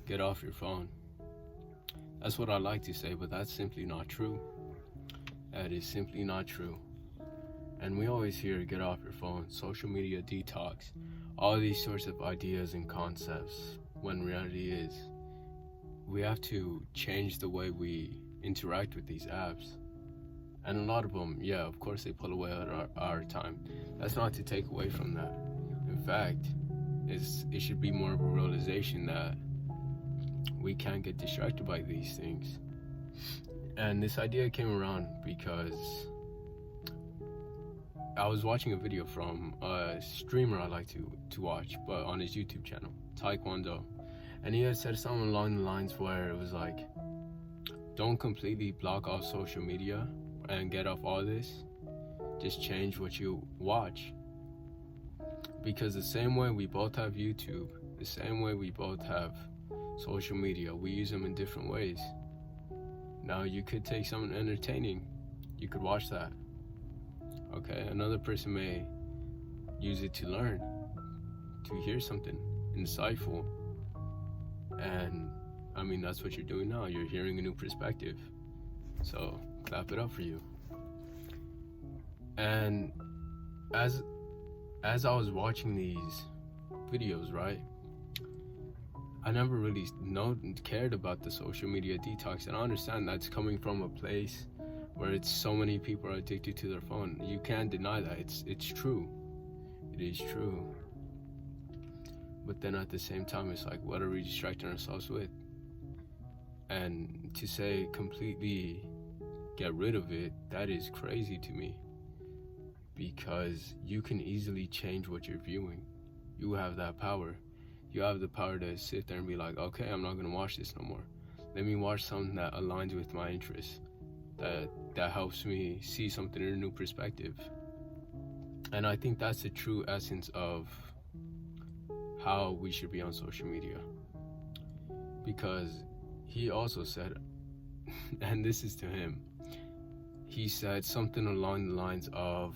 get off your phone. That's what I like to say, but that's simply not true. That is simply not true. And we always hear get off your phone, social media detox, all these sorts of ideas and concepts, when reality is we have to change the way we interact with these apps. And a lot of them, yeah, of course they pull away at our time. That's not to take away from that. In fact, it should be more of a realization that we can't get distracted by these things. And this idea came around because I was watching a video from a streamer I like to watch, but on his YouTube channel, Taekwondo. And he had said something along the lines where it was like, don't completely block off social media and get off all this. Just change what you watch. Because the same way we both have YouTube, the same way we both have social media, we use them in different ways. Now you could take something entertaining, you could watch that. Okay, another person may use it to learn, to hear something insightful. And I mean, that's what you're doing now. You're hearing a new perspective. So clap it up for you. And as I was watching these videos, right, I never really cared about the social media detox. And I understand that's coming from a place where it's so many people are addicted to their phone. You can't deny that. It's true. It is true. But then at the same time, it's like, what are we distracting ourselves with? And to say completely get rid of it, that is crazy to me. Because you can easily change what you're viewing. You have that power. You have the power to sit there and be like, okay, I'm not gonna watch this no more. Let me watch something that aligns with my interests, that helps me see something in a new perspective. And I think that's the true essence of how we should be on social media. Because he also said, and this is to him, he said something along the lines of,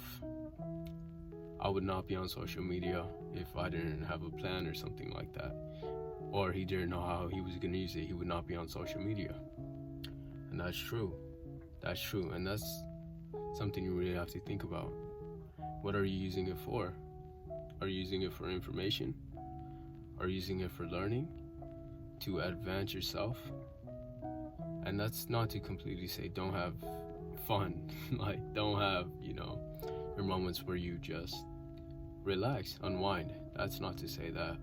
I would not be on social media if I didn't have a plan or something like that. Or he didn't know how he was gonna use it, he would not be on social media. And that's true. That's true, and that's something you really have to think about. What are you using it for? Are you using it for information? Are you using it for learning? To advance yourself? And that's not to completely say don't have fun. Like, don't have, your moments where you just relax, unwind. That's not to say that.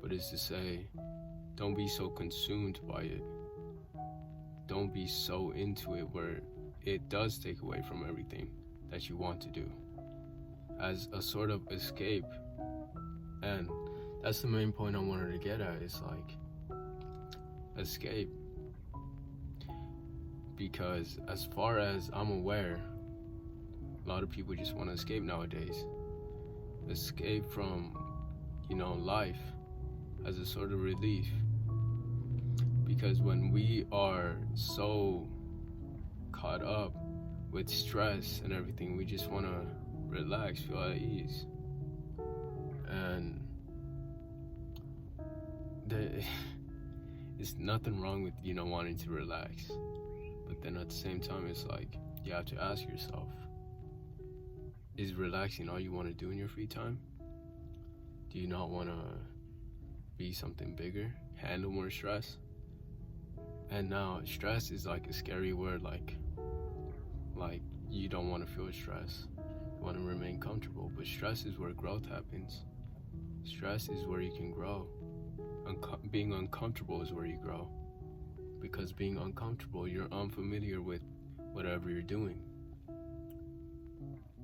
But it's to say, don't be so consumed by it. Don't be so into it where it does take away from everything that you want to do as a sort of escape. And that's the main point I wanted to get at. It's like, escape. Because as far as I'm aware, a lot of people just want to escape nowadays. Escape from, life as a sort of relief. Because when we are so caught up with stress and everything, we just want to relax, feel at ease. And there's nothing wrong with, wanting to relax. But then at the same time, it's like, you have to ask yourself, is relaxing all you want to do in your free time? Do you not want to be something bigger, handle more stress? And now stress is like a scary word, like you don't want to feel stress. You want to remain comfortable, but stress is where growth happens. Stress is where you can grow. Being uncomfortable is where you grow. Because being uncomfortable, you're unfamiliar with whatever you're doing.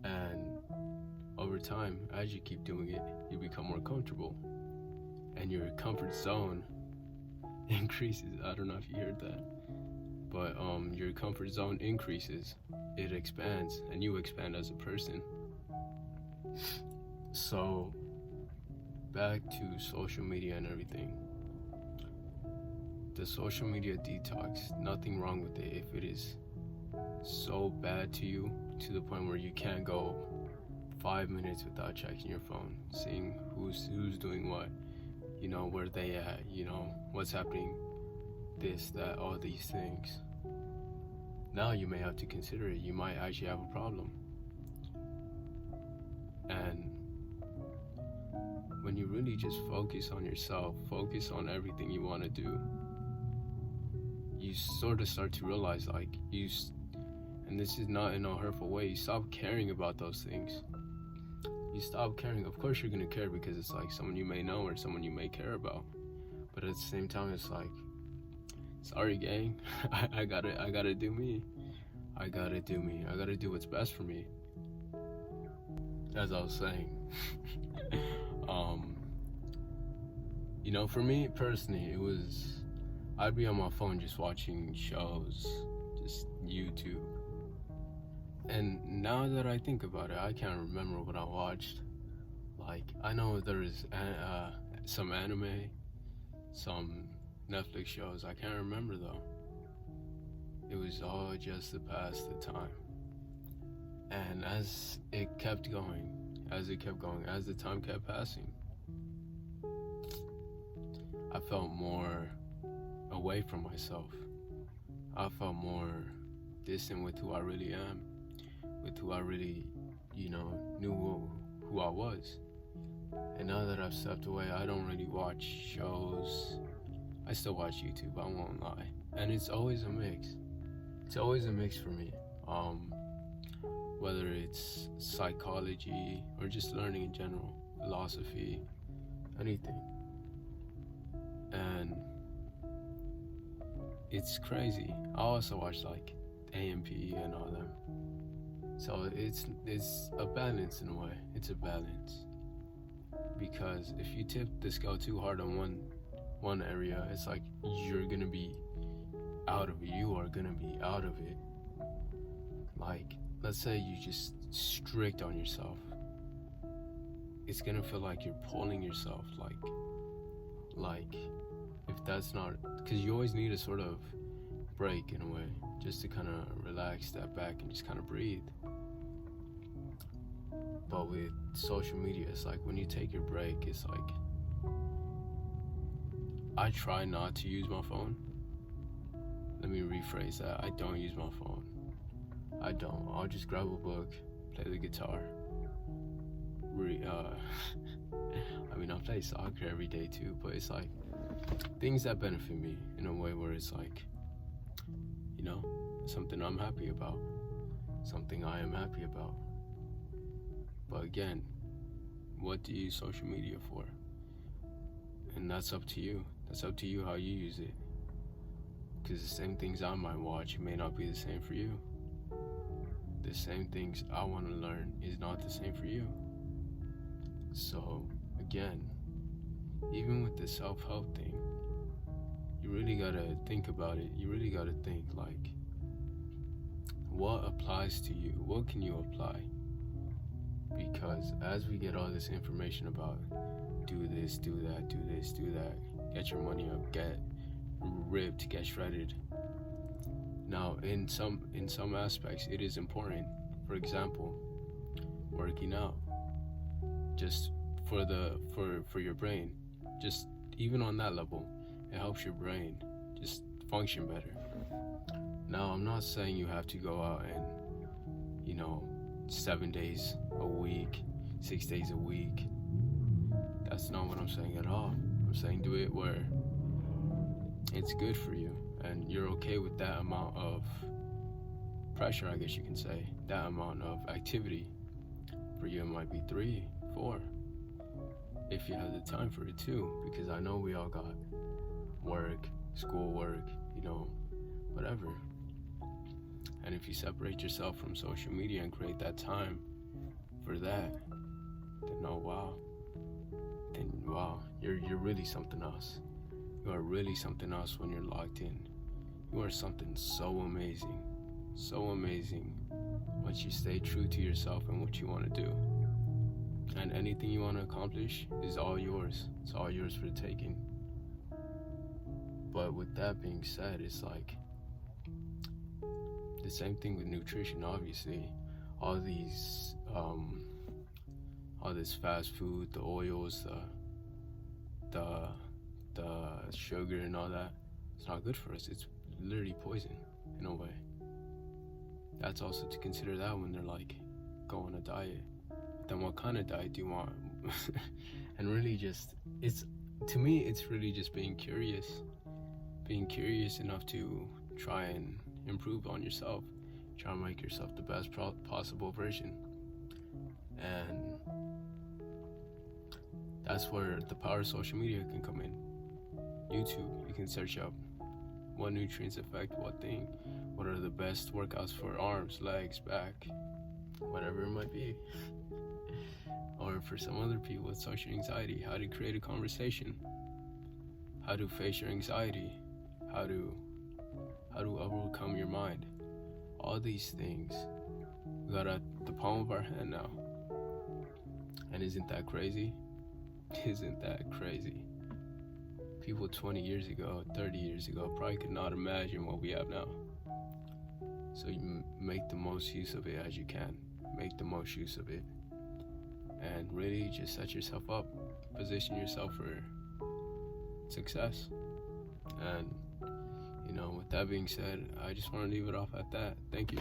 And over time, as you keep doing it, you become more comfortable. And your comfort zone increases. I don't know if you heard that. But your comfort zone increases. It expands, and you expand as a person. So, back to social media and everything. The social media detox, nothing wrong with it if it is so bad to you to the point where you can't go 5 minutes without checking your phone, seeing who's doing what. where they at, what's happening, this, that, all these things. Now you may have to consider it. You might actually have a problem. And when you really just focus on yourself, focus on everything you want to do, you sort of start to realize, like, and this is not in a hurtful way, you stop caring about those things. You stop caring. Of course you're gonna care because it's like someone you may know or someone you may care about. But at the same time, it's like, sorry gang, I gotta do me. I gotta do what's best for me. As I was saying. For me personally, I'd be on my phone just watching shows, just YouTube. And now that I think about it, I can't remember what I watched. Like, I know there's some anime, some Netflix shows. I can't remember though. It was all just to pass the time. And as it kept going, as the time kept passing, I felt more away from myself. I felt more distant with who I really am, with who I really, knew who I was. And now that I've stepped away, I don't really watch shows. I still watch YouTube, I won't lie. And it's always a mix. It's always a mix for me. Whether it's psychology or just learning in general, philosophy, anything. And it's crazy. I also watch like AMP and all them. So it's a balance in a way. It's a balance. Because if you tip the scale too hard on one area, it's like you're gonna be out of it. You are gonna be out of it. Like, let's say you just strict on yourself. It's gonna feel like you're pulling yourself, like if that's not, because you always need a sort of break in a way, just to kind of relax, step back, and just kind of breathe. But with social media, it's like when you take your break, it's like, I try not to use my phone. Let me rephrase that. I don't use my phone. I don't. I'll just grab a book, play the guitar. I play soccer every day too, but it's like things that benefit me in a way where it's like, something I'm happy about, something I am happy about. But again, what do you use social media for? And that's up to you. That's up to you how you use it. Because the same things I might watch may not be the same for you. The same things I want to learn is not the same for you. So again, even with the self-help thing, you really gotta think about it. You really gotta think, like, what applies to you? What can you apply? Because as we get all this information about do this, do that, do this, do that, get your money up, get ripped, get shredded. Now, in some aspects, it is important. For example, working out, just for your brain, just even on that level, it helps your brain just function better. Now, I'm not saying you have to go out and 7 days a week, 6 days a week. That's not what I'm saying at all. I'm saying do it where it's good for you and you're okay with that amount of pressure, I guess you can say, that amount of activity. For you, it might be 3, 4, if you have the time for it too, because I know we all got work, schoolwork, whatever. And if you separate yourself from social media and create that time for that, then wow, you're really something else. You are really something else when you're locked in. You are something so amazing once you stay true to yourself and what you want to do. And anything you want to accomplish is all yours. It's all yours for the taking. But with that being said, it's like the same thing with nutrition, obviously. All this fast food, the oils, the sugar and all that. It's not good for us. It's literally poison in a way. That's also to consider that when they're like, go on a diet. But then what kind of diet do you want? And really just, to me, it's really just being curious enough to try and improve on yourself, try and make yourself the best possible version. And that's where the power of social media can come in. YouTube, you can search up what nutrients affect what thing, what are the best workouts for arms, legs, back, whatever it might be. Or for some other people with social anxiety, how to create a conversation, how to face your anxiety, how to overcome your mind. All these things we got at the palm of our hand now. And isn't that crazy? Isn't that crazy? People 20 years ago, 30 years ago probably could not imagine what we have now. So you make the most use of it as you can. Make the most use of it. And really just set yourself up. Position yourself for success. And, with that being said, I just want to leave it off at that. Thank you.